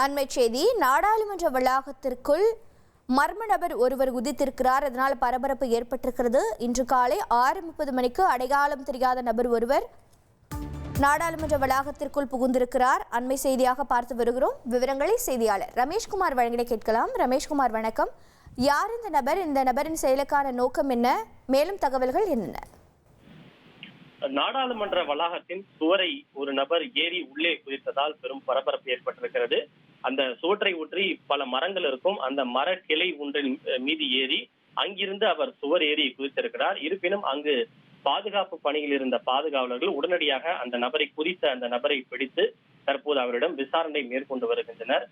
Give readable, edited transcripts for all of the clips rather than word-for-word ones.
அண்மை செய்தி, நாடாளுமன்ற வளாகத்திற்குள் மர்ம நபர் ஒருவர் குதித்திருக்கிறார். அதனால் பரபரப்பு ஏற்பட்டிருக்கிறது. இன்று காலை 6:30 மணிக்கு அடையாளம் தெரியாத நபர் ஒருவர் நாடாளுமன்ற வளாகத்திற்குள் புகுந்திருக்கிறார். அண்மை செய்தியாக பார்த்து வருகிறோம். விவரங்களை செய்தியாளர் ரமேஷ்குமார் வழங்கிட கேட்கலாம். ரமேஷ்குமார், வணக்கம். யார் இந்த நபர்? இந்த நபரின் செயலுக்கான நோக்கம் என்ன? மேலும் தகவல்கள் என்னென்ன? நாடாளுமன்ற வளாகத்தின் சுவரை ஒரு நபர் ஏறி உள்ளே குதித்ததால் பெரும் பரபரப்பு ஏற்பட்டிருக்கிறது. அந்த சுவற்றை ஒற்றி பல மரங்கள் இருக்கும். அந்த மர கிளை ஒன்றின் மீது ஏறி அங்கிருந்து அவர் சுவர் ஏறி குதித்திருக்கிறார். இருப்பினும் அங்கு பாதுகாப்பு பணியில் இருந்த பாதுகாவலர்கள் உடனடியாக அந்த நபரை பிடித்து தற்போது அவரிடம் விசாரணை மேற்கொண்டு வருகின்றனர்.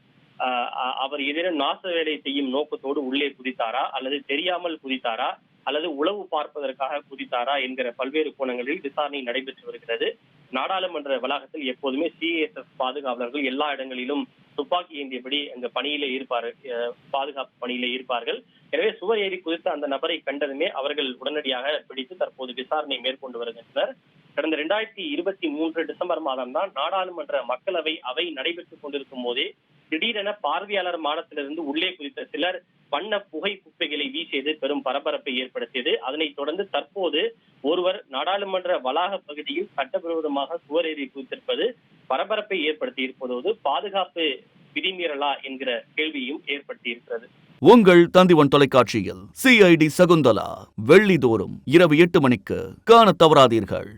அவர் ஏதேனும் நாச வேலை செய்யும் நோக்கத்தோடு உள்ளே குதித்தாரா, அல்லது தெரியாமல் குதித்தாரா, அல்லது உளவு பார்ப்பதற்காக குதித்தாரா என்கிற பல்வேறு கோணங்களில் விசாரணை நடைபெற்று வருகிறது. நாடாளுமன்ற வளாகத்தில் எப்போதுமே சிஐஎஸ்எஃப் பாதுகாவலர்கள் எல்லா இடங்களிலும் துப்பாக்கி ஏந்தியபடி அங்கு பாதுகாப்பு பணியிலே இருப்பார்கள். எனவே சுவர் ஏறி குதித்த அந்த நபரை கண்டதுமே அவர்கள் உடனடியாக பிடித்து தற்போது விசாரணை மேற்கொண்டு வருகின்றனர். கடந்த 2023 டிசம்பர் மாதம் தான் நாடாளுமன்ற மக்களவை அவை நடைபெற்றுக் கொண்டிருக்கும் போதே திடீரென பார்வையாளர் மாடத்திலிருந்து உள்ளே குதித்த சிலர் வண்ண புகை குப்பைகளை வீசியது பெரும் பரபரப்பை ஏற்படுத்தியது. அதனைத் தொடர்ந்து தற்போது ஒருவர் நாடாளுமன்ற வளாக பகுதியில் சட்டவிரோதமாக சுவர் ஏறி குதித்திருப்பது பரபரப்பை ஏற்படுத்தி இருப்பதோடு பாதுகாப்பு விதிமீறலா என்கிற கேள்வியும் ஏற்படுத்தி இருக்கிறது. உங்கள் தந்திவன் தொலைக்காட்சியில் CID சகுந்தலா வெள்ளிதோறும் இரவு 8 மணிக்கு காண தவறாதீர்கள்.